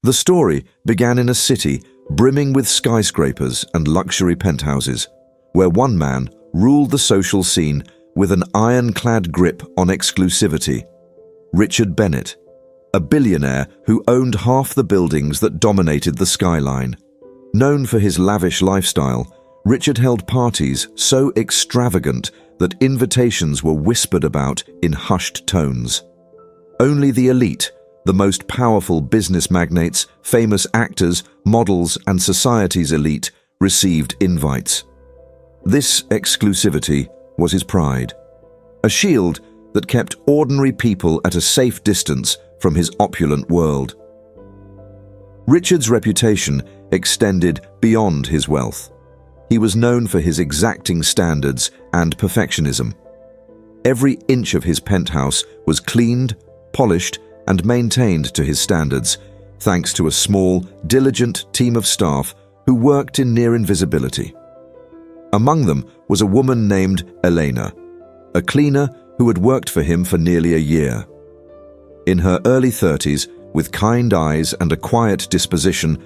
The story began in a city brimming with skyscrapers and luxury penthouses, where one man ruled the social scene with an ironclad grip on exclusivity. Richard Bennett, a billionaire who owned half the buildings that dominated the skyline. Known for his lavish lifestyle, Richard held parties so extravagant that invitations were whispered about in hushed tones. Only the elite, the most powerful business magnates, famous actors, models, and society's elite received invites. This exclusivity was his pride, a shield that kept ordinary people at a safe distance from his opulent world. Richard's reputation extended beyond his wealth. He was known for his exacting standards and perfectionism. Every inch of his penthouse was cleaned, polished, and maintained to his standards, thanks to a small, diligent team of staff who worked in near invisibility. Among them was a woman named Elena, a cleaner who had worked for him for nearly a year. In her early 30s, with kind eyes and a quiet disposition,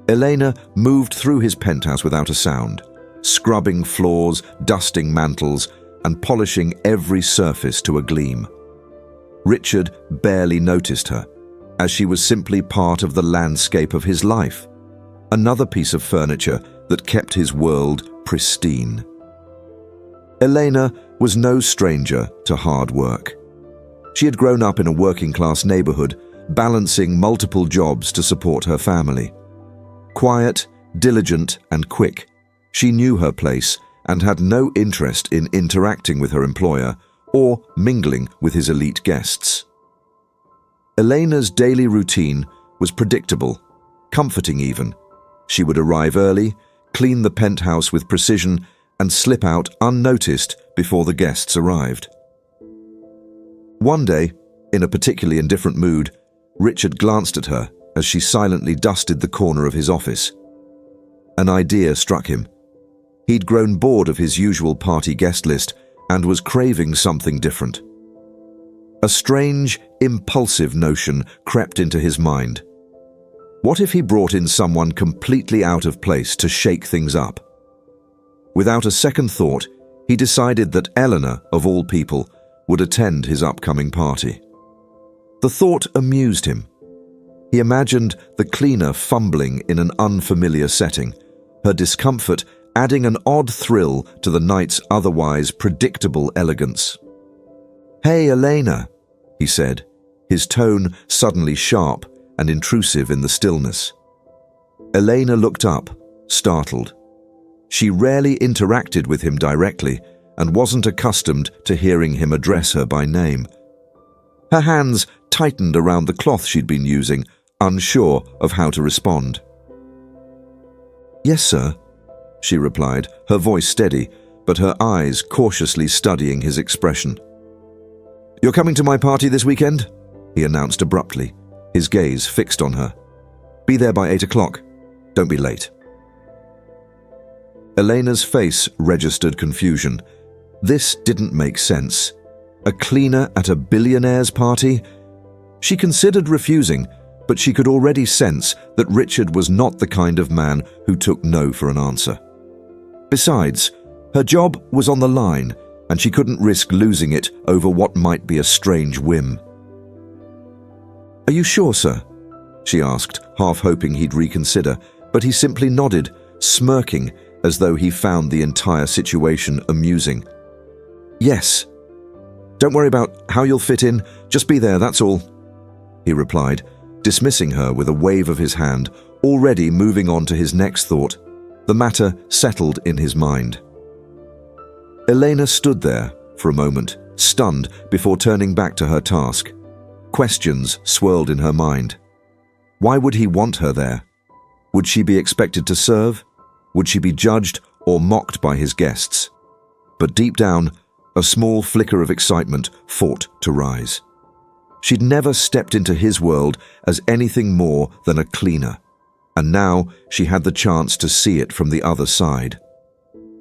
Elena moved through his penthouse without a sound, scrubbing floors, dusting mantles, and polishing every surface to a gleam. Richard barely noticed her, as she was simply part of the landscape of his life, another piece of furniture that kept his world pristine. Elena was no stranger to hard work. She had grown up in a working-class neighborhood, balancing multiple jobs to support her family. Quiet, diligent, and quick, she knew her place and had no interest in interacting with her employer or mingling with his elite guests. Elena's daily routine was predictable, comforting even. She would arrive early, clean the penthouse with precision, and slip out unnoticed before the guests arrived. One day, in a particularly indifferent mood, Richard glanced at her as she silently dusted the corner of his office. An idea struck him. He'd grown bored of his usual party guest list and was craving something different. A strange, impulsive notion crept into his mind. What if he brought in someone completely out of place to shake things up? Without a second thought, he decided that Eleanor, of all people, would attend his upcoming party. The thought amused him. He imagined the cleaner fumbling in an unfamiliar setting, her discomfort adding an odd thrill to the night's otherwise predictable elegance. "Hey, Elena," he said, his tone suddenly sharp and intrusive in the stillness. Elena looked up, startled. She rarely interacted with him directly and wasn't accustomed to hearing him address her by name. Her hands tightened around the cloth she'd been using, unsure of how to respond. "Yes, sir," she replied, her voice steady, but her eyes cautiously studying his expression. "You're coming to my party this weekend?" he announced abruptly, his gaze fixed on her. "Be there by 8 o'clock. Don't be late." Elena's face registered confusion. This didn't make sense. A cleaner at a billionaire's party? She considered refusing, but she could already sense that Richard was not the kind of man who took no for an answer. Besides, her job was on the line, and she couldn't risk losing it over what might be a strange whim. "Are you sure, sir?" she asked, half hoping he'd reconsider, but he simply nodded, smirking as though he found the entire situation amusing. "Yes. Don't worry about how you'll fit in, just be there, that's all," he replied, dismissing her with a wave of his hand, already moving on to his next thought. The matter settled in his mind. Elena stood there for a moment, stunned, before turning back to her task. Questions swirled in her mind. Why would he want her there? Would she be expected to serve? Would she be judged or mocked by his guests? But deep down, a small flicker of excitement fought to rise. She'd never stepped into his world as anything more than a cleaner, and now she had the chance to see it from the other side.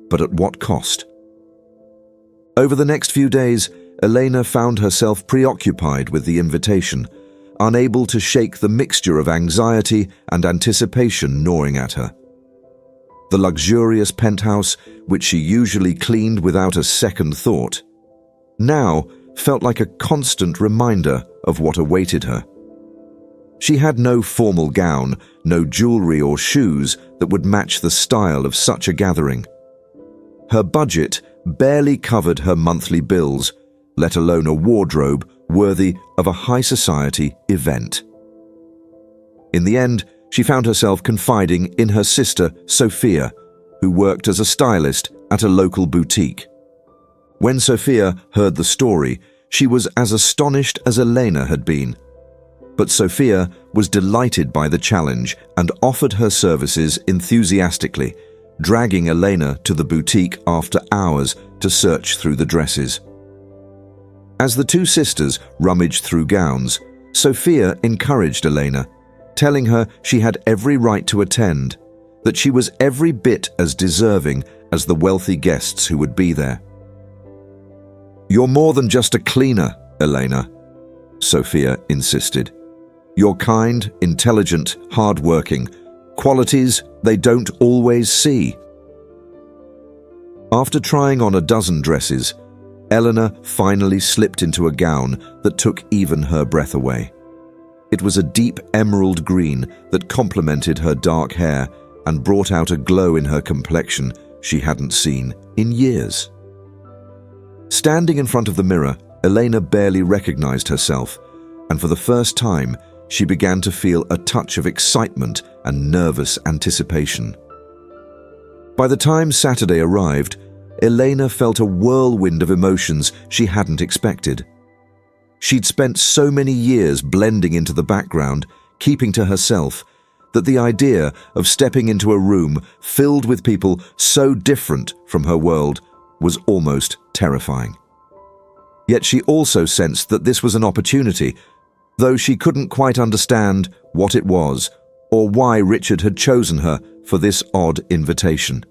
But at what cost? Over the next few days, Elena found herself preoccupied with the invitation, unable to shake the mixture of anxiety and anticipation gnawing at her. The luxurious penthouse, which she usually cleaned without a second thought, now felt like a constant reminder of what awaited her. She had no formal gown, no jewelry or shoes that would match the style of such a gathering. Her budget barely covered her monthly bills, let alone a wardrobe worthy of a high society event. In the end, she found herself confiding in her sister, Sophia, who worked as a stylist at a local boutique. When Sophia heard the story, she was as astonished as Elena had been. But Sophia was delighted by the challenge and offered her services enthusiastically, dragging Elena to the boutique after hours to search through the dresses. As the two sisters rummaged through gowns, Sophia encouraged Elena, telling her she had every right to attend, that she was every bit as deserving as the wealthy guests who would be there. "You're more than just a cleaner, Elena," Sophia insisted. "You're kind, intelligent, hard-working, qualities they don't always see." After trying on a dozen dresses, Eleanor finally slipped into a gown that took even her breath away. It was a deep emerald green that complemented her dark hair and brought out a glow in her complexion she hadn't seen in years. Standing in front of the mirror, Elena barely recognized herself, and for the first time, she began to feel a touch of excitement and nervous anticipation. By the time Saturday arrived, Elena felt a whirlwind of emotions she hadn't expected. She'd spent so many years blending into the background, keeping to herself, that the idea of stepping into a room filled with people so different from her world was almost terrifying. Yet she also sensed that this was an opportunity, though she couldn't quite understand what it was or why Richard had chosen her for this odd invitation.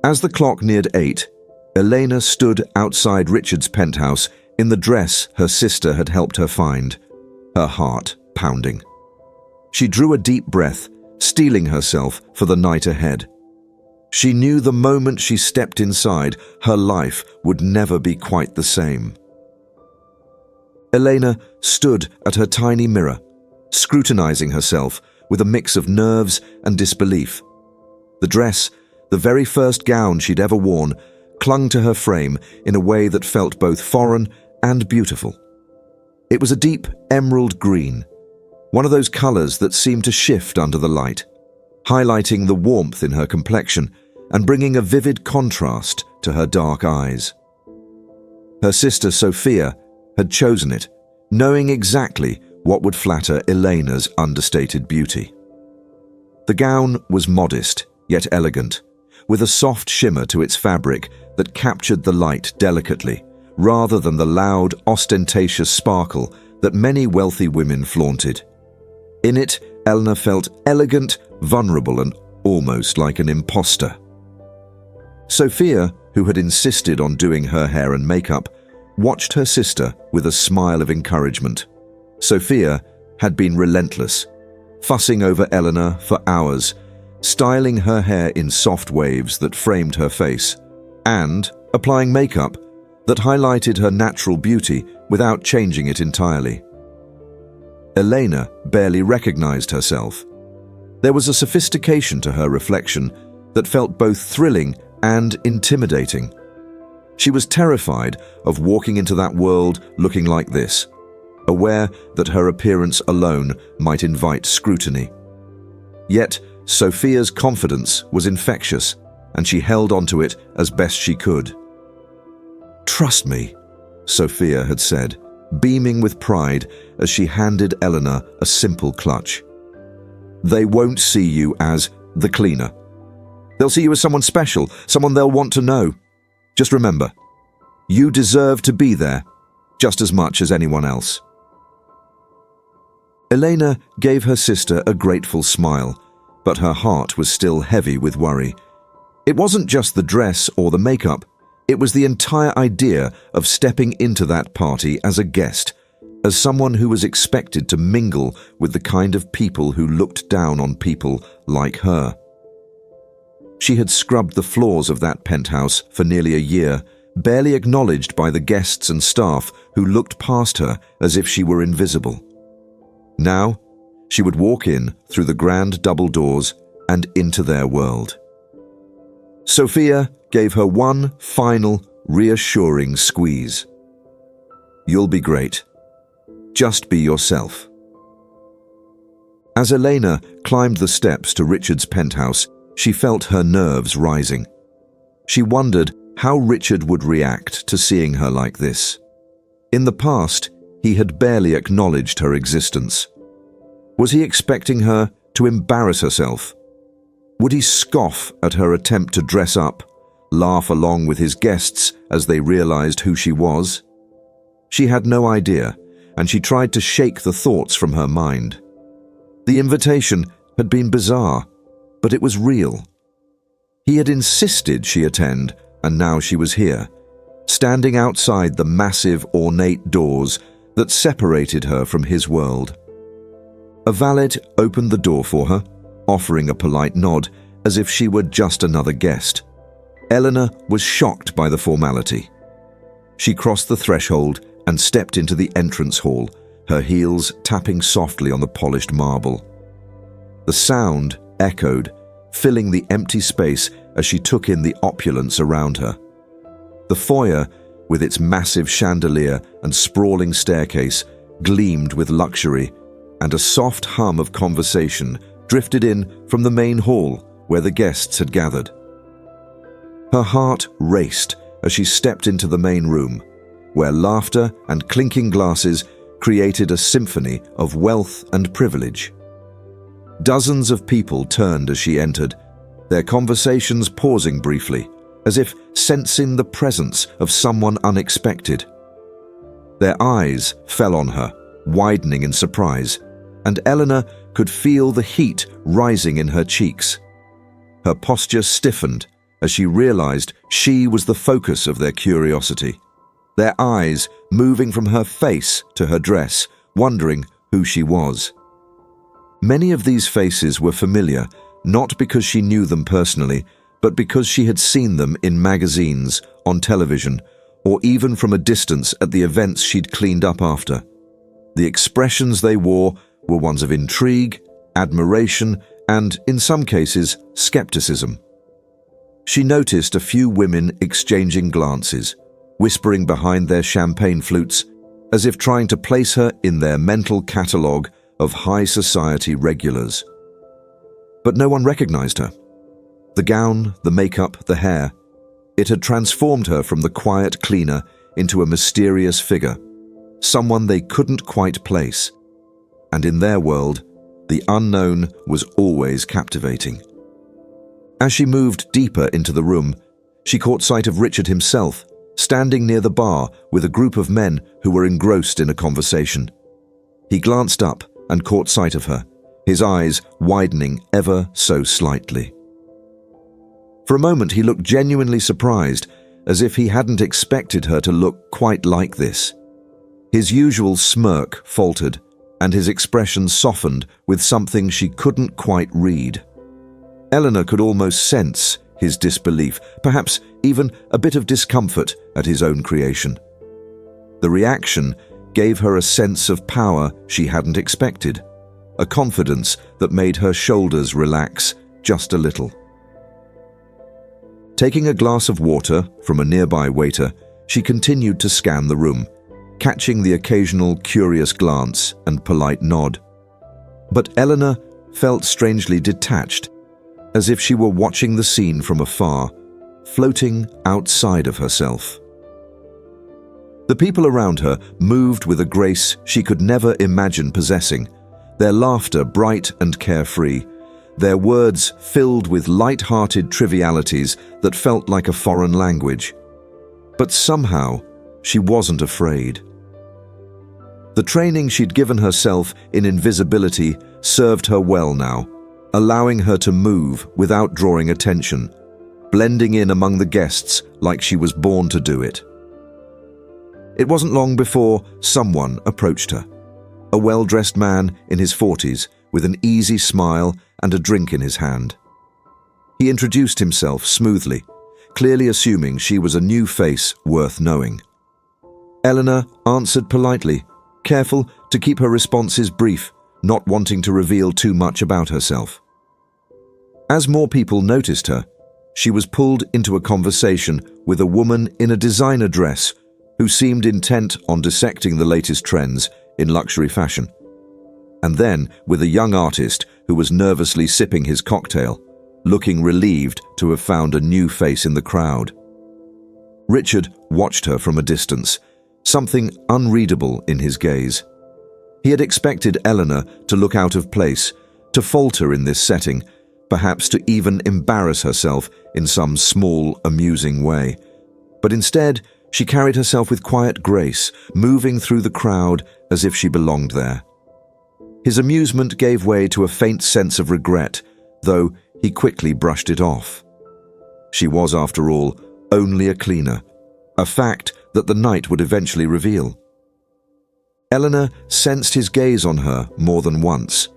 As the clock neared 8, Elena stood outside Richard's penthouse in the dress her sister had helped her find, her heart pounding. She drew a deep breath, steeling herself for the night ahead. She knew the moment she stepped inside, her life would never be quite the same. Elena stood at her tiny mirror, scrutinizing herself with a mix of nerves and disbelief. The dress, the very first gown she'd ever worn, clung to her frame in a way that felt both foreign and beautiful. It was a deep emerald green, one of those colors that seemed to shift under the light, highlighting the warmth in her complexion and bringing a vivid contrast to her dark eyes. Her sister Sophia had chosen it, knowing exactly what would flatter Elena's understated beauty. The gown was modest, yet elegant, with a soft shimmer to its fabric that captured the light delicately, rather than the loud, ostentatious sparkle that many wealthy women flaunted. In it, Eleanor felt elegant, vulnerable, and almost like an imposter. Sophia, who had insisted on doing her hair and makeup, watched her sister with a smile of encouragement. Sophia had been relentless, fussing over Eleanor for hours, styling her hair in soft waves that framed her face, and applying makeup that highlighted her natural beauty without changing it entirely. Elena barely recognized herself. There was a sophistication to her reflection that felt both thrilling and intimidating. She was terrified of walking into that world looking like this, aware that her appearance alone might invite scrutiny. Yet, Sophia's confidence was infectious, and she held onto it as best she could. "Trust me," Sophia had said, beaming with pride as she handed Eleanor a simple clutch. "They won't see you as the cleaner. They'll see you as someone special, someone they'll want to know. Just remember, you deserve to be there just as much as anyone else." Elena gave her sister a grateful smile, but her heart was still heavy with worry. It wasn't just the dress or the makeup, it was the entire idea of stepping into that party as a guest, as someone who was expected to mingle with the kind of people who looked down on people like her. She had scrubbed the floors of that penthouse for nearly a year, barely acknowledged by the guests and staff who looked past her as if she were invisible. Now, she would walk in through the grand double doors and into their world. Sophia gave her one final, reassuring squeeze. "You'll be great. Just be yourself." As Elena climbed the steps to Richard's penthouse, she felt her nerves rising. She wondered how Richard would react to seeing her like this. In the past, he had barely acknowledged her existence. Was he expecting her to embarrass herself? Would he scoff at her attempt to dress up, laugh along with his guests as they realized who she was? She had no idea, and she tried to shake the thoughts from her mind. The invitation had been bizarre, but it was real. He had insisted she attend, and now she was here, standing outside the massive, ornate doors that separated her from his world. A valet opened the door for her, offering a polite nod as if she were just another guest. Eleanor was shocked by the formality. She crossed the threshold and stepped into the entrance hall, her heels tapping softly on the polished marble. The sound echoed, filling the empty space as she took in the opulence around her. The foyer, with its massive chandelier and sprawling staircase, gleamed with luxury, and a soft hum of conversation drifted in from the main hall where the guests had gathered. Her heart raced as she stepped into the main room, where laughter and clinking glasses created a symphony of wealth and privilege. Dozens of people turned as she entered, their conversations pausing briefly, as if sensing the presence of someone unexpected. Their eyes fell on her, widening in surprise, and Eleanor could feel the heat rising in her cheeks. Her posture stiffened as she realized she was the focus of their curiosity, their eyes moving from her face to her dress, wondering who she was. Many of these faces were familiar, not because she knew them personally, but because she had seen them in magazines, on television, or even from a distance at the events she'd cleaned up after. The expressions they wore were ones of intrigue, admiration, and, in some cases, skepticism. She noticed a few women exchanging glances, whispering behind their champagne flutes, as if trying to place her in their mental catalogue of high society regulars. But no one recognized her. The gown, the makeup, the hair. It had transformed her from the quiet cleaner into a mysterious figure, someone they couldn't quite place. And in their world, the unknown was always captivating. As she moved deeper into the room, she caught sight of Richard himself, standing near the bar with a group of men who were engrossed in a conversation. He glanced up and caught sight of her, his eyes widening ever so slightly. For a moment he looked genuinely surprised, as if he hadn't expected her to look quite like this. His usual smirk faltered, and his expression softened with something she couldn't quite read. Eleanor could almost sense his disbelief, perhaps even a bit of discomfort at his own creation. The reaction gave her a sense of power she hadn't expected, a confidence that made her shoulders relax just a little. Taking a glass of water from a nearby waiter, she continued to scan the room, catching the occasional curious glance and polite nod. But Eleanor felt strangely detached, as if she were watching the scene from afar, floating outside of herself. The people around her moved with a grace she could never imagine possessing, their laughter bright and carefree, their words filled with light-hearted trivialities that felt like a foreign language. But somehow, she wasn't afraid. The training she'd given herself in invisibility served her well now, allowing her to move without drawing attention, blending in among the guests like she was born to do it. It wasn't long before someone approached her. A well-dressed man in his 40s with an easy smile and a drink in his hand. He introduced himself smoothly, clearly assuming she was a new face worth knowing. Eleanor answered politely, careful to keep her responses brief, not wanting to reveal too much about herself. As more people noticed her, she was pulled into a conversation with a woman in a designer dress who seemed intent on dissecting the latest trends in luxury fashion. And then with a young artist who was nervously sipping his cocktail, looking relieved to have found a new face in the crowd. Richard watched her from a distance, something unreadable in his gaze. He had expected Eleanor to look out of place, to falter in this setting, perhaps to even embarrass herself in some small, amusing way. But instead, she carried herself with quiet grace, moving through the crowd as if she belonged there. His amusement gave way to a faint sense of regret, though he quickly brushed it off. She was, after all, only a cleaner, a fact that the night would eventually reveal. Eleanor sensed his gaze on her more than once,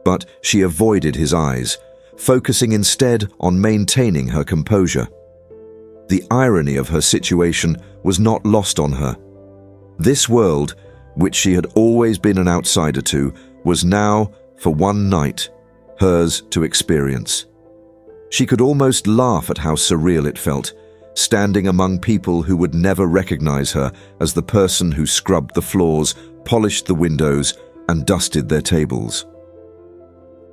but she avoided his eyes, focusing instead on maintaining her composure. The irony of her situation was not lost on her. This world, which she had always been an outsider to, was now, for one night, hers to experience. She could almost laugh at how surreal it felt, standing among people who would never recognize her as the person who scrubbed the floors, polished the windows, and dusted their tables.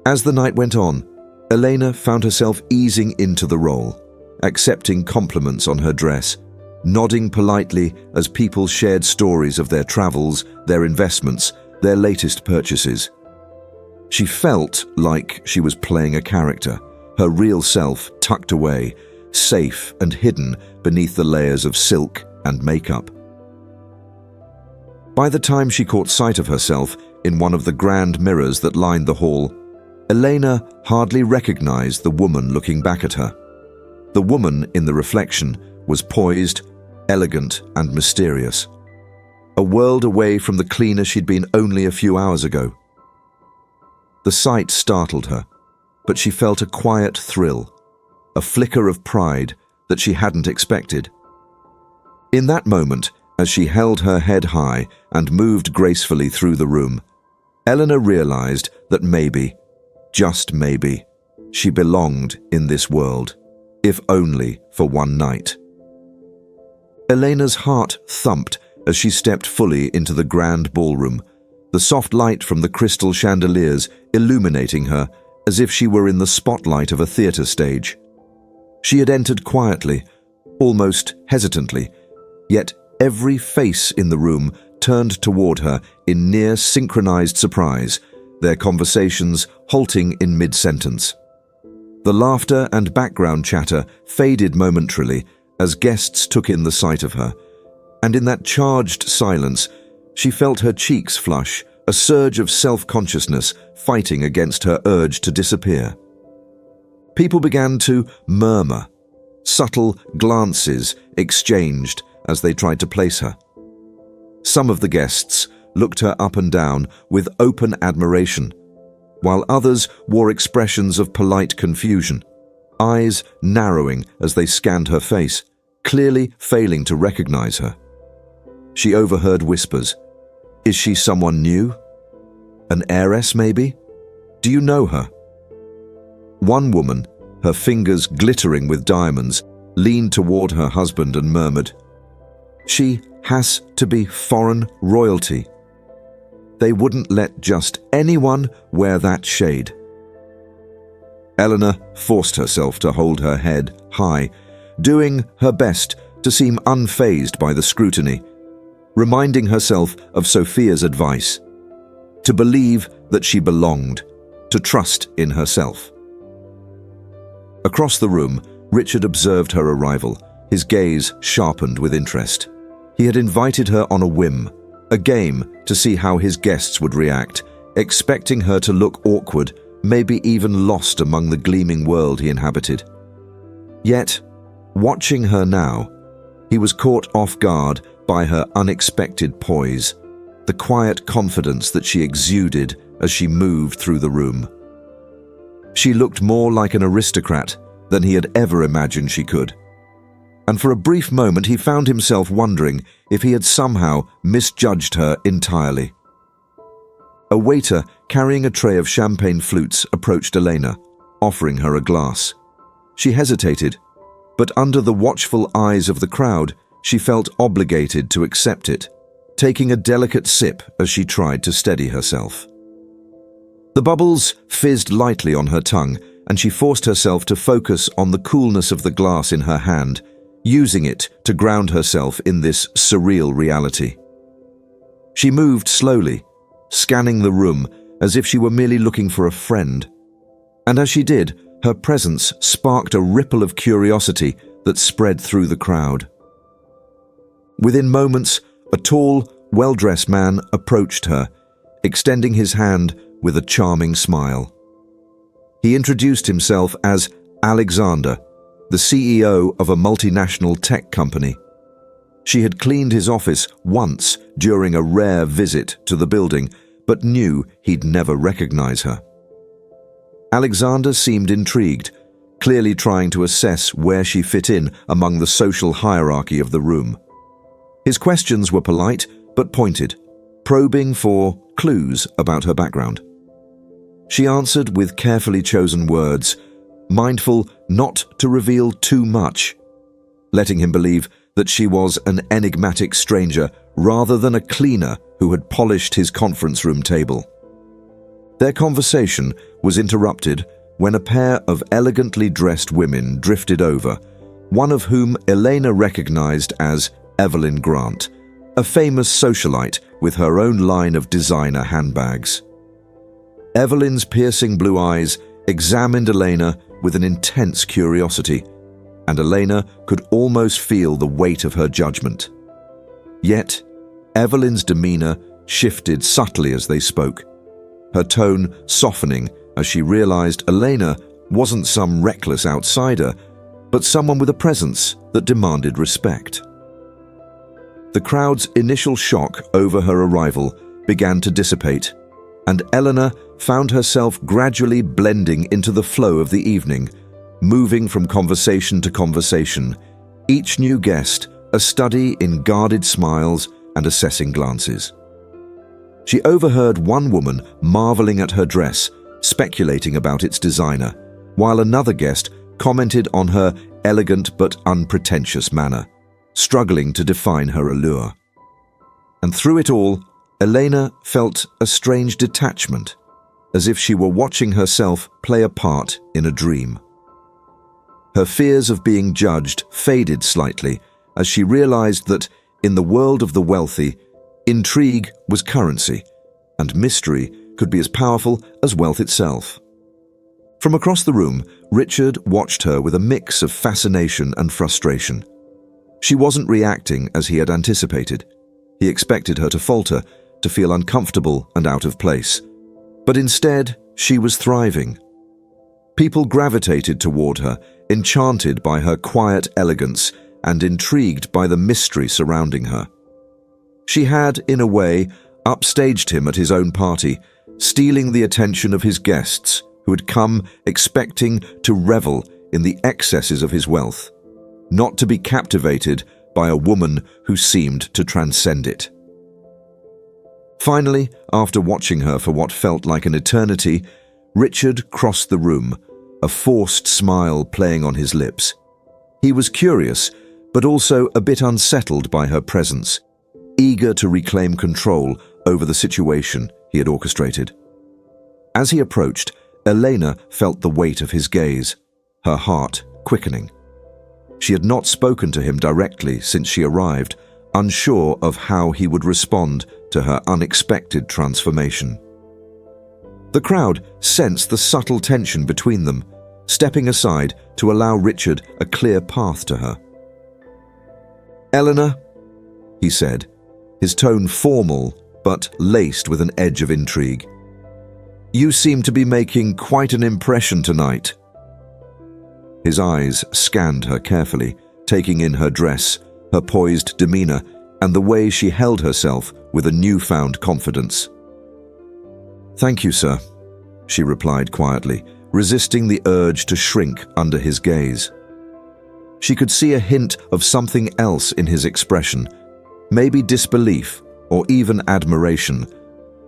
As the night went on, Elena found herself easing into the role, accepting compliments on her dress, nodding politely as people shared stories of their travels, their investments, their latest purchases. She felt like she was playing a character, her real self tucked away, safe and hidden beneath the layers of silk and makeup. By the time she caught sight of herself in one of the grand mirrors that lined the hall, Elena hardly recognized the woman looking back at her. The woman in the reflection was poised, elegant, and mysterious. A world away from the cleaner she'd been only a few hours ago. The sight startled her, but she felt a quiet thrill, a flicker of pride that she hadn't expected. In that moment, as she held her head high and moved gracefully through the room, Eleanor realized that maybe, just maybe, she belonged in this world, if only for one night. Elena's heart thumped as she stepped fully into the grand ballroom, the soft light from the crystal chandeliers illuminating her as if she were in the spotlight of a theater stage. She had entered quietly, almost hesitantly, yet every face in the room turned toward her in near synchronized surprise, their conversations halting in mid-sentence. The laughter and background chatter faded momentarily as guests took in the sight of her, and in that charged silence, she felt her cheeks flush, a surge of self-consciousness fighting against her urge to disappear. People began to murmur, subtle glances exchanged as they tried to place her. Some of the guests looked her up and down with open admiration, while others wore expressions of polite confusion, eyes narrowing as they scanned her face, clearly failing to recognize her. She overheard whispers. Is she someone new? An heiress, maybe? Do you know her? One woman, her fingers glittering with diamonds, leaned toward her husband and murmured, "She has to be foreign royalty. They wouldn't let just anyone wear that shade." Eleanor forced herself to hold her head high, doing her best to seem unfazed by the scrutiny, reminding herself of Sophia's advice, to believe that she belonged, to trust in herself. Across the room, Richard observed her arrival, his gaze sharpened with interest. He had invited her on a whim, a game to see how his guests would react, expecting her to look awkward, maybe even lost among the gleaming world he inhabited. Yet, watching her now, He was caught off guard by her unexpected poise, the quiet confidence that she exuded as she moved through the room. She looked more like an aristocrat than he had ever imagined she could. And for a brief moment he found himself wondering if he had somehow misjudged her entirely. A waiter carrying a tray of champagne flutes approached Elena, offering her a glass. She hesitated, but under the watchful eyes of the crowd, she felt obligated to accept it, taking a delicate sip as she tried to steady herself. The bubbles fizzed lightly on her tongue, and she forced herself to focus on the coolness of the glass in her hand, using it to ground herself in this surreal reality. She moved slowly, scanning the room as if she were merely looking for a friend. And as she did, her presence sparked a ripple of curiosity that spread through the crowd. Within moments, a tall, well-dressed man approached her, extending his hand with a charming smile. He introduced himself as Alexander, the CEO of a multinational tech company. She had cleaned his office once during a rare visit to the building, but knew he'd never recognize her. Alexander seemed intrigued, clearly trying to assess where she fit in among the social hierarchy of the room. His questions were polite but pointed, probing for clues about her background. She answered with carefully chosen words, mindful not to reveal too much, letting him believe that she was an enigmatic stranger rather than a cleaner who had polished his conference room table. Their conversation was interrupted when a pair of elegantly dressed women drifted over, one of whom Elena recognized as Evelyn Grant, a famous socialite with her own line of designer handbags. Evelyn's piercing blue eyes examined Elena with an intense curiosity, and Elena could almost feel the weight of her judgment. Yet, Evelyn's demeanor shifted subtly as they spoke, her tone softening as she realized Elena wasn't some reckless outsider, but someone with a presence that demanded respect. The crowd's initial shock over her arrival began to dissipate, and Eleanor found herself gradually blending into the flow of the evening, moving from conversation to conversation, each new guest a study in guarded smiles and assessing glances. She overheard one woman marveling at her dress, speculating about its designer, while another guest commented on her elegant but unpretentious manner, struggling to define her allure. And through it all, Elena felt a strange detachment, as if she were watching herself play a part in a dream. Her fears of being judged faded slightly as she realized that, in the world of the wealthy, intrigue was currency, and mystery could be as powerful as wealth itself. From across the room, Richard watched her with a mix of fascination and frustration. She wasn't reacting as he had anticipated. He expected her to falter, to feel uncomfortable and out of place. But instead, she was thriving. People gravitated toward her, enchanted by her quiet elegance and intrigued by the mystery surrounding her. She had, in a way, upstaged him at his own party, stealing the attention of his guests, who had come expecting to revel in the excesses of his wealth, not to be captivated by a woman who seemed to transcend it. Finally, after watching her for what felt like an eternity, Richard crossed the room, a forced smile playing on his lips. He was curious, but also a bit unsettled by her presence, eager to reclaim control over the situation he had orchestrated. As he approached, Elena felt the weight of his gaze, her heart quickening. She had not spoken to him directly since she arrived, unsure of how he would respond to her unexpected transformation. The crowd sensed the subtle tension between them, stepping aside to allow Richard a clear path to her. "Eleanor," he said, his tone formal but laced with an edge of intrigue. "You seem to be making quite an impression tonight." His eyes scanned her carefully, taking in her dress, her poised demeanor, and the way she held herself with a newfound confidence. "Thank you, sir," she replied quietly, resisting the urge to shrink under his gaze. She could see a hint of something else in his expression, maybe disbelief or even admiration,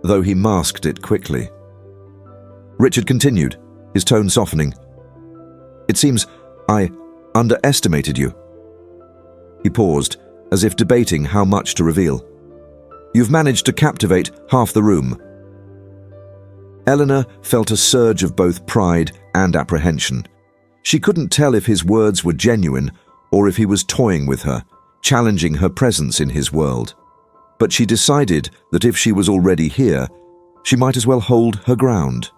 though he masked it quickly. Richard continued, his tone softening. "It seems I underestimated you." He paused, as if debating how much to reveal. "You've managed to captivate half the room." Eleanor felt a surge of both pride and apprehension. She couldn't tell if his words were genuine or if he was toying with her, challenging her presence in his world. But she decided that if she was already here, she might as well hold her ground.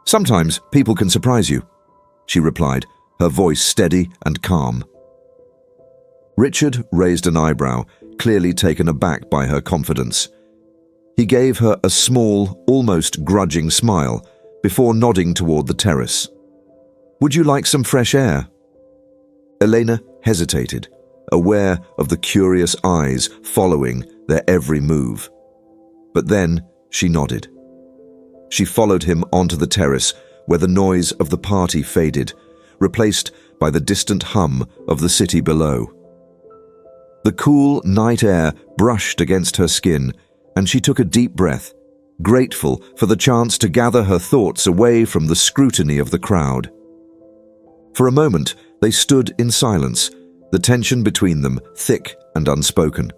"Sometimes people can surprise you," she replied, her voice steady and calm. Richard raised an eyebrow, clearly taken aback by her confidence. He gave her a small, almost grudging smile before nodding toward the terrace. "Would you like some fresh air?" Elena hesitated, aware of the curious eyes following their every move. But then she nodded. She followed him onto the terrace, where the noise of the party faded, replaced by the distant hum of the city below. The cool night air brushed against her skin, and she took a deep breath, grateful for the chance to gather her thoughts away from the scrutiny of the crowd. For a moment, they stood in silence, the tension between them thick and unspoken.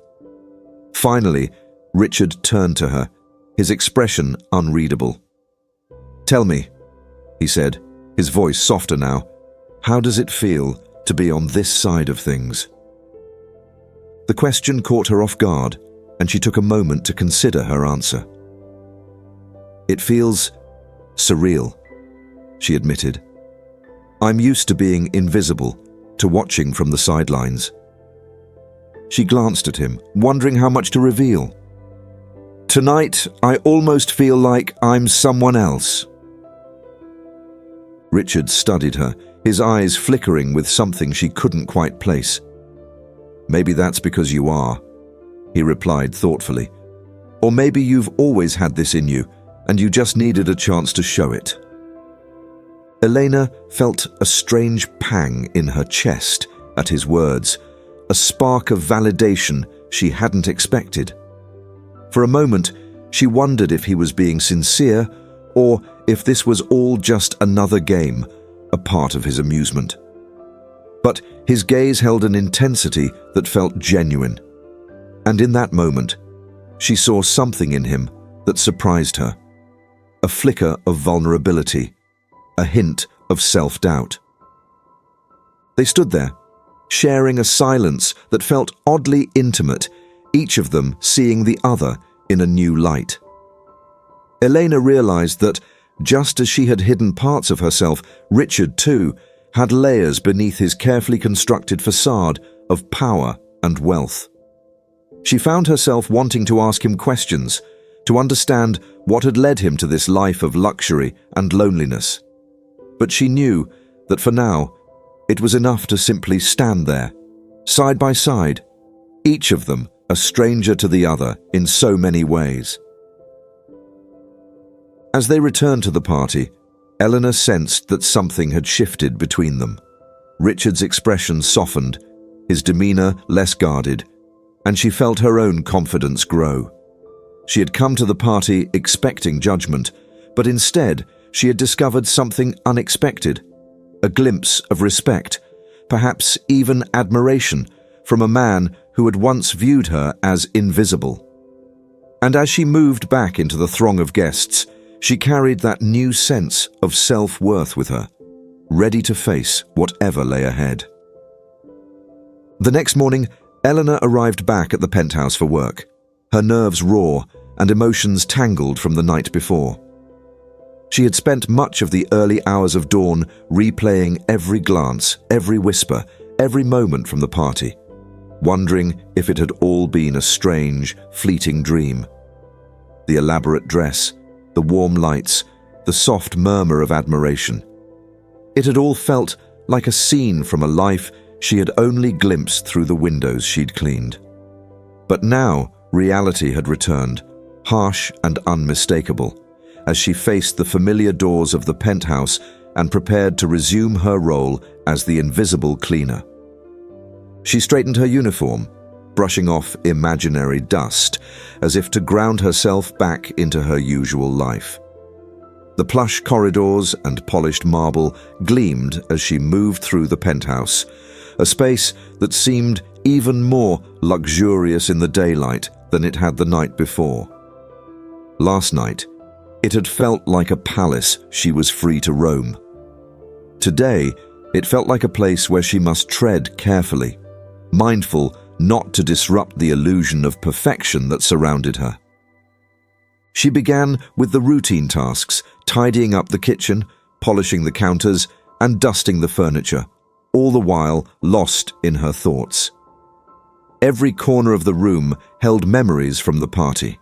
Finally, Richard turned to her, his expression unreadable. "Tell me," he said, his voice softer now, "how does it feel to be on this side of things?" The question caught her off guard, and she took a moment to consider her answer. "It feels surreal," she admitted. "I'm used to being invisible, to watching from the sidelines." She glanced at him, wondering how much to reveal. "Tonight, I almost feel like I'm someone else." Richard studied her, his eyes flickering with something she couldn't quite place. "Maybe that's because you are," he replied thoughtfully. "Or maybe you've always had this in you, and you just needed a chance to show it." Elena felt a strange pang in her chest at his words, a spark of validation she hadn't expected. For a moment, she wondered if he was being sincere, or if this was all just another game, a part of his amusement. But his gaze held an intensity that felt genuine. And in that moment, she saw something in him that surprised her. A flicker of vulnerability, a hint of self-doubt. They stood there, sharing a silence that felt oddly intimate, each of them seeing the other in a new light. Elena realized that, just as she had hidden parts of herself, Richard, too, had layers beneath his carefully constructed facade of power and wealth. She found herself wanting to ask him questions, to understand what had led him to this life of luxury and loneliness. But she knew that for now, it was enough to simply stand there, side by side, each of them a stranger to the other in so many ways. As they returned to the party, Eleanor sensed that something had shifted between them. Richard's expression softened, his demeanor less guarded, and she felt her own confidence grow. She had come to the party expecting judgment, but instead she had discovered something unexpected, a glimpse of respect, perhaps even admiration, from a man who had once viewed her as invisible. And as she moved back into the throng of guests, she carried that new sense of self-worth with her, ready to face whatever lay ahead. The next morning, Eleanor arrived back at the penthouse for work, her nerves raw and emotions tangled from the night before. She had spent much of the early hours of dawn replaying every glance, every whisper, every moment from the party, wondering if it had all been a strange, fleeting dream. The elaborate dress, the warm lights, the soft murmur of admiration. It had all felt like a scene from a life she had only glimpsed through the windows she'd cleaned. But now reality had returned, harsh and unmistakable, as she faced the familiar doors of the penthouse and prepared to resume her role as the invisible cleaner. She straightened her uniform, brushing off imaginary dust, as if to ground herself back into her usual life. The plush corridors and polished marble gleamed as she moved through the penthouse, a space that seemed even more luxurious in the daylight than it had the night before. Last night, it had felt like a palace she was free to roam. Today, it felt like a place where she must tread carefully, mindful not to disrupt the illusion of perfection that surrounded her. She began with the routine tasks, tidying up the kitchen, polishing the counters, and dusting the furniture, all the while lost in her thoughts. Every corner of the room held memories from the party,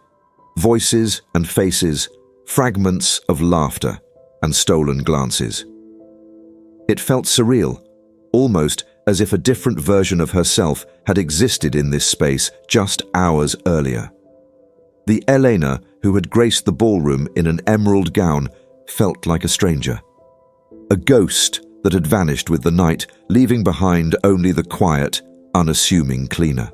voices and faces, fragments of laughter and stolen glances. It felt surreal, almost as if a different version of herself had existed in this space just hours earlier. The Elena who had graced the ballroom in an emerald gown felt like a stranger, a ghost that had vanished with the night, leaving behind only the quiet, unassuming cleaner.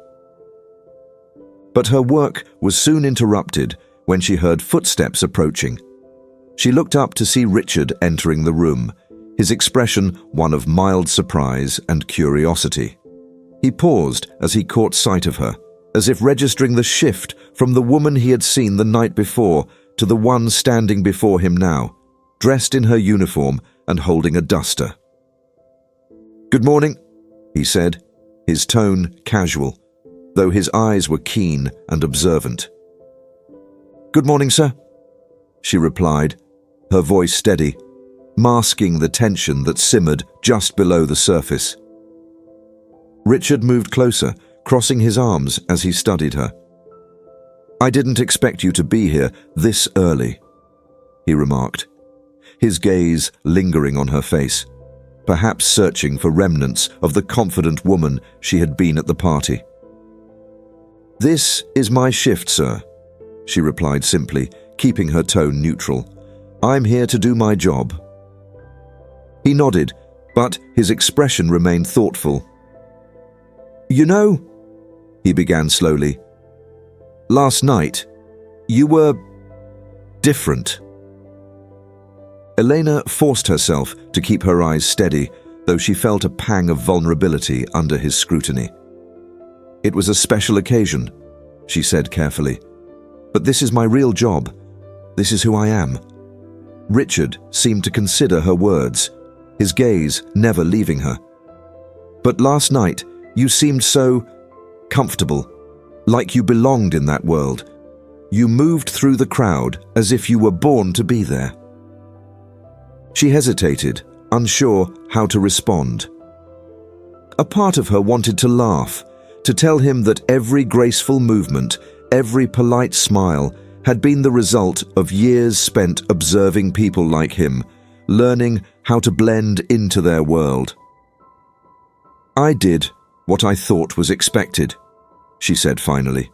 But her work was soon interrupted when she heard footsteps approaching. She looked up to see Richard entering the room, his expression one of mild surprise and curiosity. He paused as he caught sight of her, as if registering the shift from the woman he had seen the night before to the one standing before him now, dressed in her uniform and holding a duster. "Good morning," he said, his tone casual, though his eyes were keen and observant. "Good morning, sir," she replied, her voice steady, masking the tension that simmered just below the surface. Richard moved closer, crossing his arms as he studied her. "I didn't expect you to be here this early," he remarked, his gaze lingering on her face, perhaps searching for remnants of the confident woman she had been at the party. "This is my shift, sir," she replied simply, keeping her tone neutral. "I'm here to do my job." He nodded, but his expression remained thoughtful. "You know," he began slowly, "last night, you were different." Elena forced herself to keep her eyes steady, though she felt a pang of vulnerability under his scrutiny. "It was a special occasion," she said carefully, "but this is my real job. This is who I am." Richard seemed to consider her words, his gaze never leaving her. "But last night, you seemed so comfortable, like you belonged in that world. You moved through the crowd as if you were born to be there." She hesitated, unsure how to respond. A part of her wanted to laugh, to tell him that every graceful movement, every polite smile, had been the result of years spent observing people like him, learning how to blend into their world. "I did what I thought was expected," she said finally.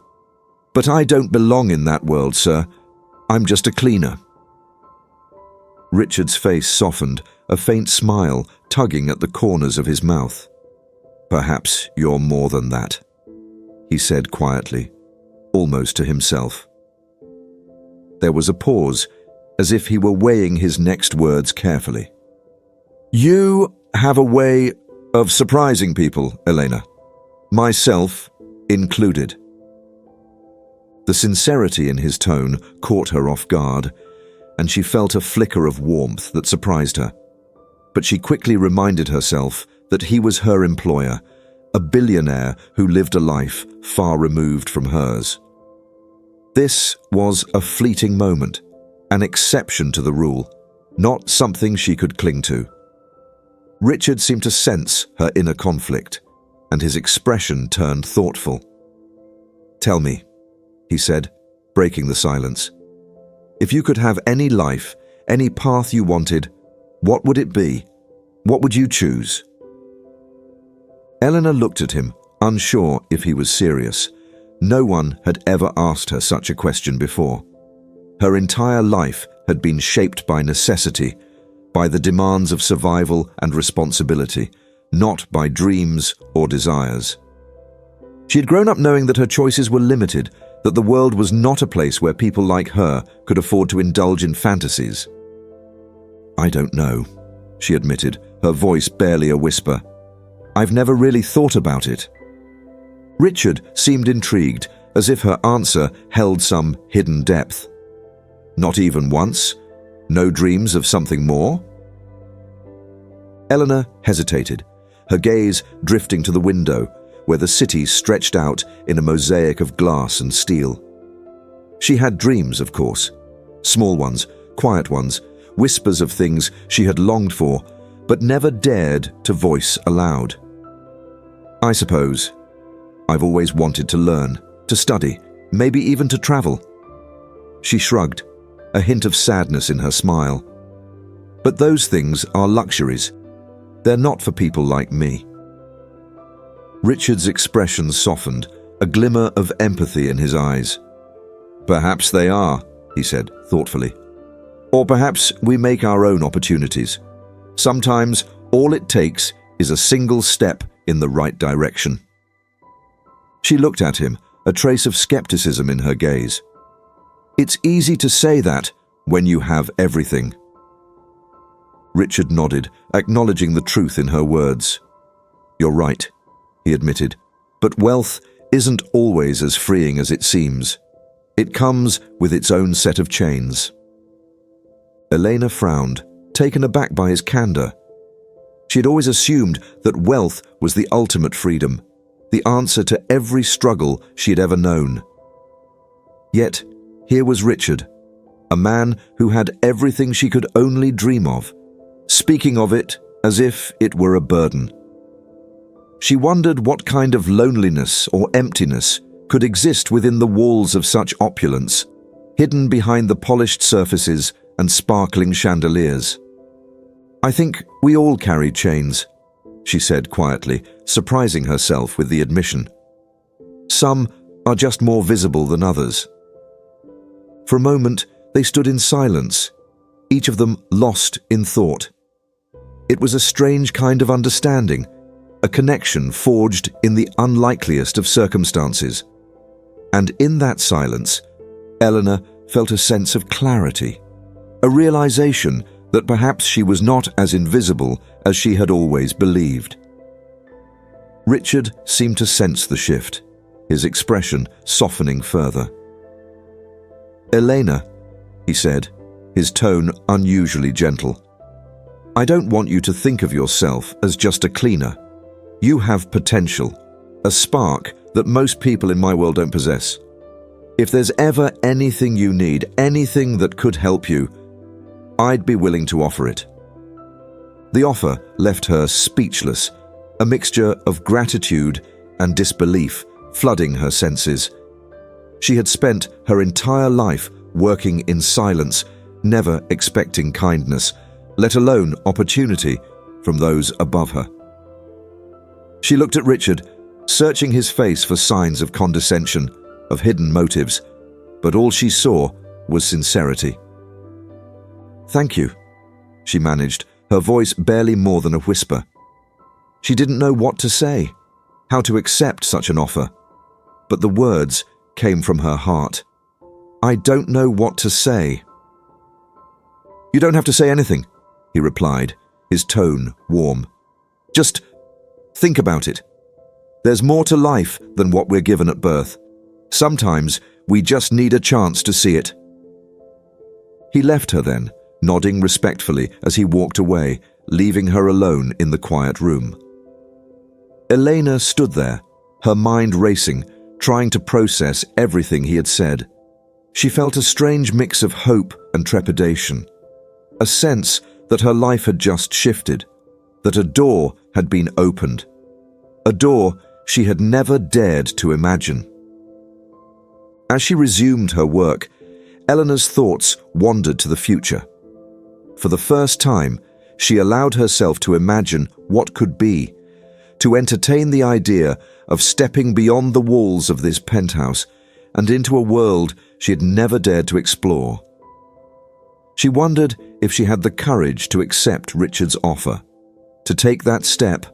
"But I don't belong in that world, sir. I'm just a cleaner." Richard's face softened, a faint smile tugging at the corners of his mouth. "Perhaps you're more than that," he said quietly, almost to himself. There was a pause, as if he were weighing his next words carefully. "You have a way of surprising people, Elena, myself included." The sincerity in his tone caught her off guard, and she felt a flicker of warmth that surprised her. But she quickly reminded herself that he was her employer, a billionaire who lived a life far removed from hers. This was a fleeting moment, an exception to the rule, not something she could cling to. Richard seemed to sense her inner conflict, and his expression turned thoughtful. "Tell me," he said, breaking the silence. "If you could have any life, any path you wanted, what would it be? What would you choose?" Eleanor looked at him, unsure if he was serious. No one had ever asked her such a question before. Her entire life had been shaped by necessity, by the demands of survival and responsibility, not by dreams or desires. She had grown up knowing that her choices were limited, that the world was not a place where people like her could afford to indulge in fantasies. "I don't know," she admitted, her voice barely a whisper. "I've never really thought about it." Richard seemed intrigued, as if her answer held some hidden depth. "Not even once? No dreams of something more?" Eleanor hesitated, her gaze drifting to the window, where the city stretched out in a mosaic of glass and steel. She had dreams, of course. Small ones, quiet ones, whispers of things she had longed for, but never dared to voice aloud. "I suppose. I've always wanted to learn, to study, maybe even to travel." She shrugged, a hint of sadness in her smile. "But those things are luxuries. They're not for people like me." Richard's expression softened, a glimmer of empathy in his eyes. "Perhaps they are," he said thoughtfully. "Or perhaps we make our own opportunities. Sometimes all it takes is a single step in the right direction." She looked at him, a trace of skepticism in her gaze. "It's easy to say that when you have everything." Richard nodded, acknowledging the truth in her words. "You're right," he admitted, "but wealth isn't always as freeing as it seems. It comes with its own set of chains." Elena frowned, taken aback by his candor. She had always assumed that wealth was the ultimate freedom, the answer to every struggle she had ever known. Yet, here was Richard, a man who had everything she could only dream of, speaking of it as if it were a burden. She wondered what kind of loneliness or emptiness could exist within the walls of such opulence, hidden behind the polished surfaces and sparkling chandeliers. "I think we all carry chains," she said quietly, surprising herself with the admission. "Some are just more visible than others." For a moment, they stood in silence, each of them lost in thought. It was a strange kind of understanding, a connection forged in the unlikeliest of circumstances. And in that silence, Eleanor felt a sense of clarity, a realization that perhaps she was not as invisible as she had always believed. Richard seemed to sense the shift, his expression softening further. "Elena," he said, his tone unusually gentle, "I don't want you to think of yourself as just a cleaner. You have potential, a spark that most people in my world don't possess. If there's ever anything you need, anything that could help you, I'd be willing to offer it." The offer left her speechless, a mixture of gratitude and disbelief flooding her senses. She had spent her entire life working in silence, never expecting kindness, let alone opportunity, from those above her. She looked at Richard, searching his face for signs of condescension, of hidden motives, but all she saw was sincerity. "Thank you," she managed, her voice barely more than a whisper. She didn't know what to say, how to accept such an offer, but the words came from her heart. "I don't know what to say." "You don't have to say anything," he replied, his tone warm. "Just think about it. There's more to life than what we're given at birth. Sometimes we just need a chance to see it." He left her then, nodding respectfully as he walked away, leaving her alone in the quiet room. Elena stood there, her mind racing, trying to process everything he had said. She felt a strange mix of hope and trepidation, a sense that her life had just shifted, that a door had been opened, a door she had never dared to imagine. As she resumed her work, Eleanor's thoughts wandered to the future. For the first time, she allowed herself to imagine what could be, to entertain the idea of stepping beyond the walls of this penthouse and into a world she had never dared to explore. She wondered if she had the courage to accept Richard's offer, to take that step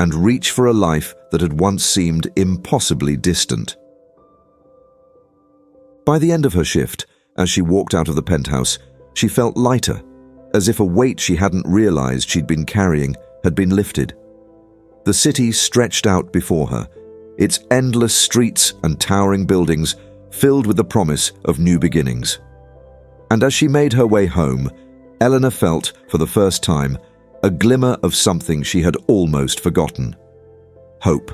and reach for a life that had once seemed impossibly distant. By the end of her shift, as she walked out of the penthouse, she felt lighter, as if a weight she hadn't realized she'd been carrying had been lifted. The city stretched out before her, its endless streets and towering buildings filled with the promise of new beginnings. And as she made her way home, Eleanor felt, for the first time, a glimmer of something she had almost forgotten: hope.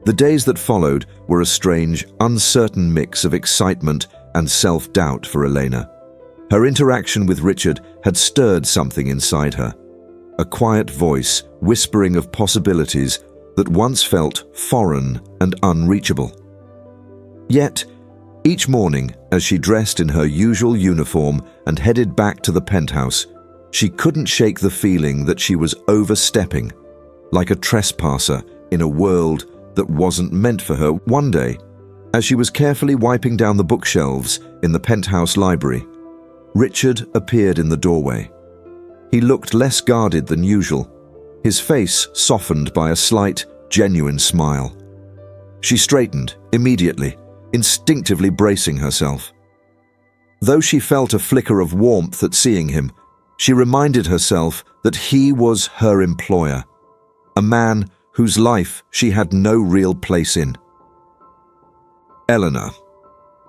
The days that followed were a strange, uncertain mix of excitement and self-doubt for Elena. Her interaction with Richard had stirred something inside her, a quiet voice whispering of possibilities that once felt foreign and unreachable. Yet, each morning, as she dressed in her usual uniform and headed back to the penthouse, she couldn't shake the feeling that she was overstepping, like a trespasser in a world that wasn't meant for her. One day, as she was carefully wiping down the bookshelves in the penthouse library, Richard appeared in the doorway. He looked less guarded than usual, his face softened by a slight, genuine smile. She straightened immediately, instinctively bracing herself. Though she felt a flicker of warmth at seeing him, she reminded herself that he was her employer, a man whose life she had no real place in. "Eleanor,"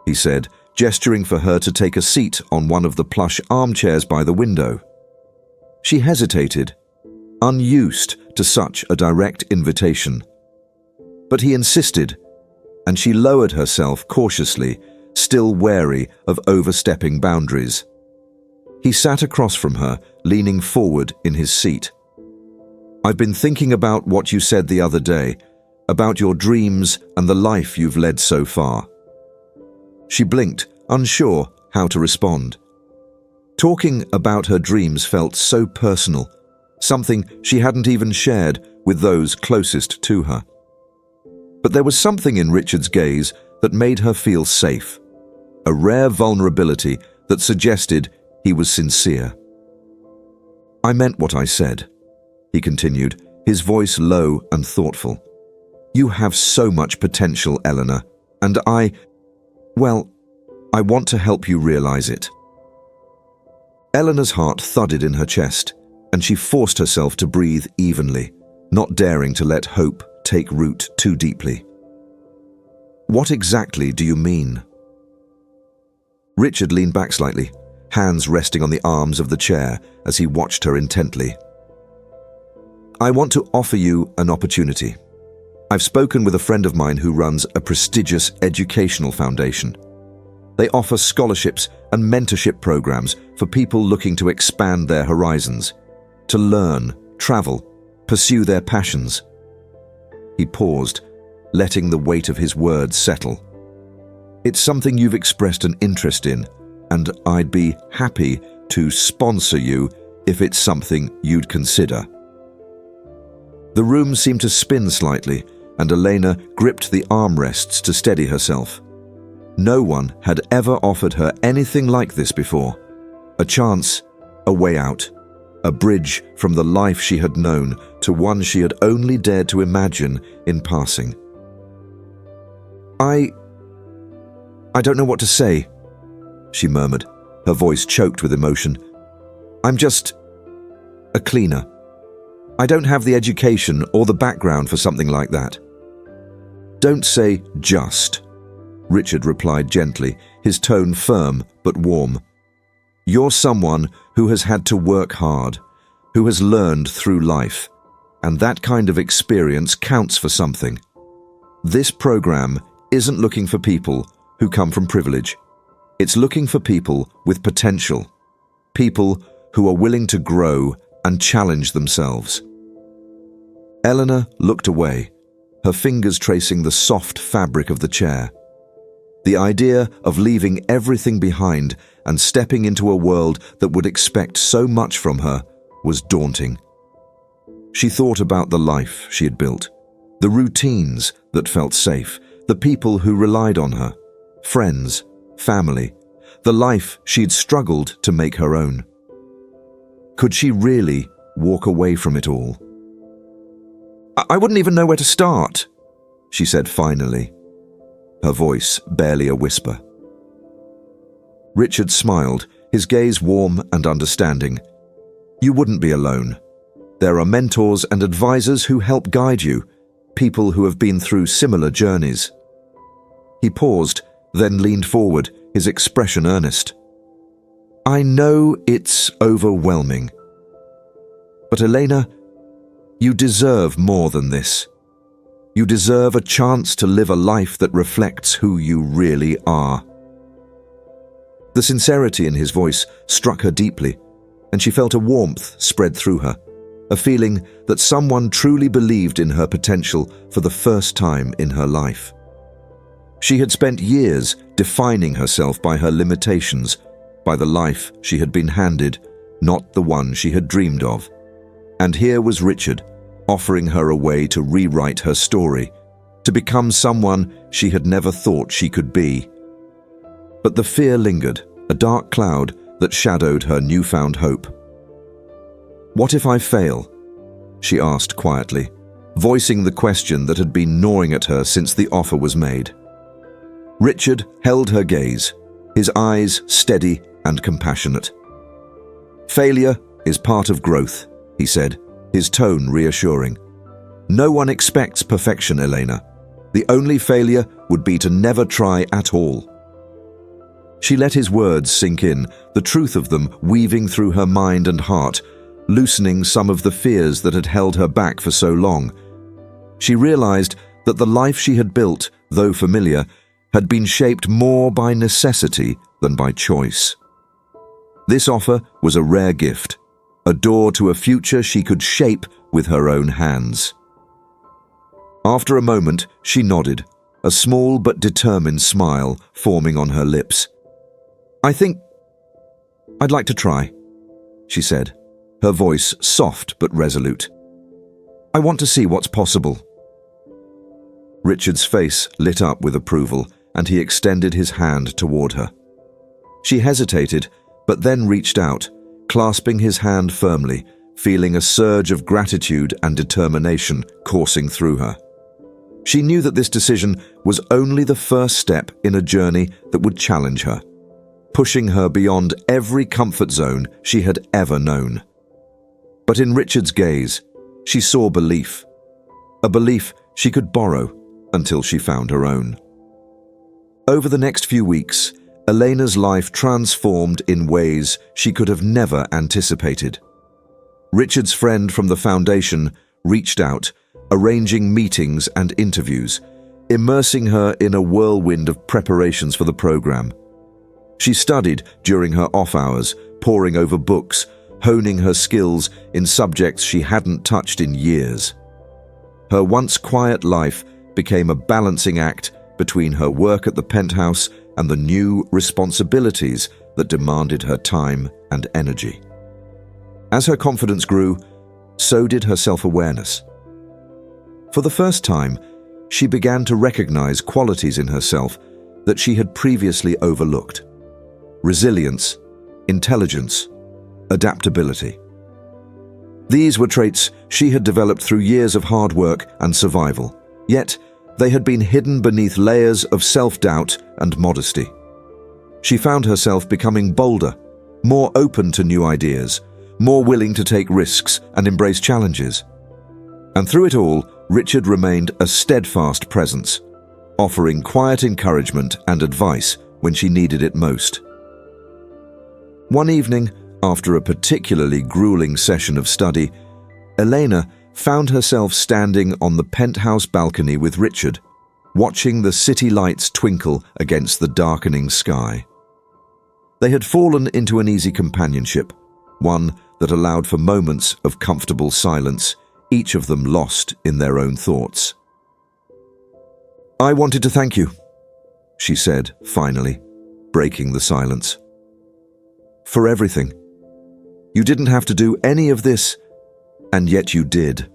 he said, gesturing for her to take a seat on one of the plush armchairs by the window. She hesitated, unused to such a direct invitation. But he insisted, and she lowered herself cautiously, still wary of overstepping boundaries. He sat across from her, leaning forward in his seat. "I've been thinking about what you said the other day, about your dreams and the life you've led so far." She blinked, unsure how to respond. Talking about her dreams felt so personal, something she hadn't even shared with those closest to her. But there was something in Richard's gaze that made her feel safe, a rare vulnerability that suggested he was sincere. "I meant what I said," he continued, his voice low and thoughtful. "You have so much potential, Eleanor, and I want to help you realize it." Eleanor's heart thudded in her chest, and she forced herself to breathe evenly, not daring to let hope take root too deeply. "What exactly do you mean?" Richard leaned back slightly, hands resting on the arms of the chair as he watched her intently. "I want to offer you an opportunity. I've spoken with a friend of mine who runs a prestigious educational foundation. They offer scholarships and mentorship programs for people looking to expand their horizons, to learn, travel, pursue their passions." He paused, letting the weight of his words settle. "It's something you've expressed an interest in, and I'd be happy to sponsor you if it's something you'd consider." The room seemed to spin slightly, and Elena gripped the armrests to steady herself. No one had ever offered her anything like this before. A chance, a way out, a bridge from the life she had known to one she had only dared to imagine in passing. I don't know what to say," she murmured, her voice choked with emotion. "I'm just a cleaner. I don't have the education or the background for something like that." "Don't say just," Richard replied gently, his tone firm but warm. "You're someone who has had to work hard, who has learned through life, and that kind of experience counts for something. This program isn't looking for people who come from privilege. It's looking for people with potential, people who are willing to grow and challenge themselves." Eleanor looked away, her fingers tracing the soft fabric of the chair. The idea of leaving everything behind and stepping into a world that would expect so much from her was daunting. She thought about the life she had built, the routines that felt safe, the people who relied on her, friends, family, the life she'd struggled to make her own. Could she really walk away from it all? I wouldn't even know where to start, she said finally, her voice barely a whisper. Richard smiled, his gaze warm and understanding. You wouldn't be alone. There are mentors and advisors who help guide you, people who have been through similar journeys. He paused, then leaned forward, his expression earnest. I know it's overwhelming. But Elena, you deserve more than this. You deserve a chance to live a life that reflects who you really are. The sincerity in his voice struck her deeply, and she felt a warmth spread through her, a feeling that someone truly believed in her potential for the first time in her life. She had spent years defining herself by her limitations, by the life she had been handed, not the one she had dreamed of. And here was Richard, offering her a way to rewrite her story, to become someone she had never thought she could be. But the fear lingered, a dark cloud that shadowed her newfound hope. What if I fail? She asked quietly, voicing the question that had been gnawing at her since the offer was made. Richard held her gaze, his eyes steady and compassionate. Failure is part of growth, he said, his tone reassuring. No one expects perfection, Elena. The only failure would be to never try at all. She let his words sink in, the truth of them weaving through her mind and heart, loosening some of the fears that had held her back for so long. She realized that the life she had built, though familiar, had been shaped more by necessity than by choice. This offer was a rare gift, a door to a future she could shape with her own hands. After a moment, she nodded, a small but determined smile forming on her lips. I think I'd like to try, she said, her voice soft but resolute. I want to see what's possible. Richard's face lit up with approval, and he extended his hand toward her. She hesitated, but then reached out, clasping his hand firmly, feeling a surge of gratitude and determination coursing through her. She knew that this decision was only the first step in a journey that would challenge her, pushing her beyond every comfort zone she had ever known. But in Richard's gaze, she saw belief, a belief she could borrow until she found her own. Over the next few weeks, Elena's life transformed in ways she could have never anticipated. Richard's friend from the foundation reached out, arranging meetings and interviews, immersing her in a whirlwind of preparations for the program. She studied during her off hours, poring over books, honing her skills in subjects she hadn't touched in years. Her once quiet life became a balancing act between her work at the penthouse and the new responsibilities that demanded her time and energy. As her confidence grew, so did her self-awareness. For the first time, she began to recognize qualities in herself that she had previously overlooked. Resilience, intelligence, adaptability. These were traits she had developed through years of hard work and survival, yet they had been hidden beneath layers of self-doubt and modesty. She found herself becoming bolder, more open to new ideas, more willing to take risks and embrace challenges. And through it all, Richard remained a steadfast presence, offering quiet encouragement and advice when she needed it most. One evening, after a particularly grueling session of study, Elena found herself standing on the penthouse balcony with Richard, watching the city lights twinkle against the darkening sky. They had fallen into an easy companionship, one that allowed for moments of comfortable silence, each of them lost in their own thoughts. I wanted to thank you, she said, finally, breaking the silence. For everything. You didn't have to do any of this, And yet you did.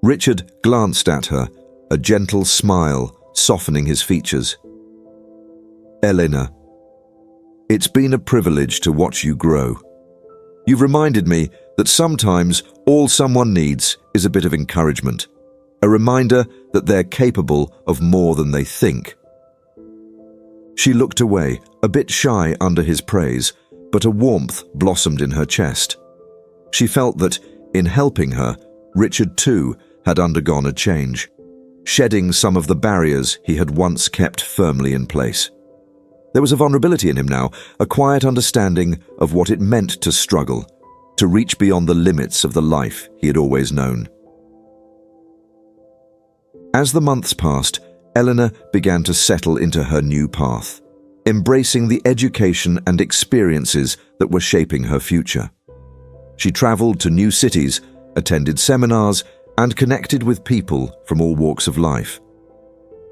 Richard glanced at her, a gentle smile softening his features. Elena, it's been a privilege to watch you grow. You've reminded me that sometimes all someone needs is a bit of encouragement, a reminder that they're capable of more than they think. She looked away, a bit shy under his praise, but a warmth blossomed in her chest. She felt that, in helping her, Richard too had undergone a change, shedding some of the barriers he had once kept firmly in place. There was a vulnerability in him now, a quiet understanding of what it meant to struggle, to reach beyond the limits of the life he had always known. As the months passed, Eleanor began to settle into her new path, embracing the education and experiences that were shaping her future. She traveled to new cities, attended seminars, and connected with people from all walks of life.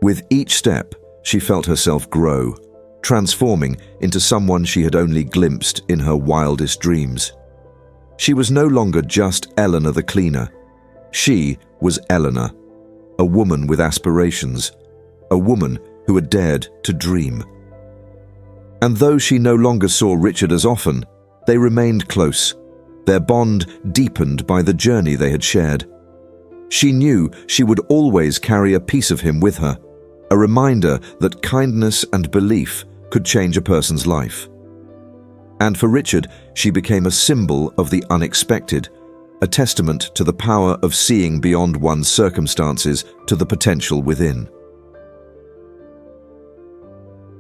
With each step, she felt herself grow, transforming into someone she had only glimpsed in her wildest dreams. She was no longer just Eleanor the cleaner. She was Eleanor, a woman with aspirations, a woman who had dared to dream. And though she no longer saw Richard as often, they remained close, their bond deepened by the journey they had shared. She knew she would always carry a piece of him with her, a reminder that kindness and belief could change a person's life. And for Richard, she became a symbol of the unexpected, a testament to the power of seeing beyond one's circumstances to the potential within.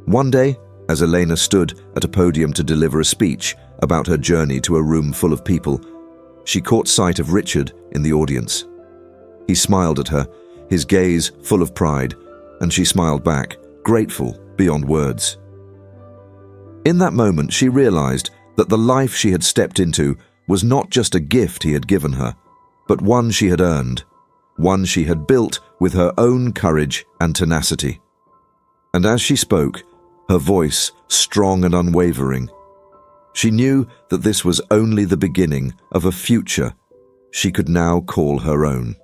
One day, as Elena stood at a podium to deliver a speech about her journey to a room full of people, she caught sight of Richard in the audience. He smiled at her, his gaze full of pride, and she smiled back, grateful beyond words. In that moment, she realized that the life she had stepped into was not just a gift he had given her, but one she had earned, one she had built with her own courage and tenacity. And as she spoke, her voice strong and unwavering, she knew that this was only the beginning of a future she could now call her own.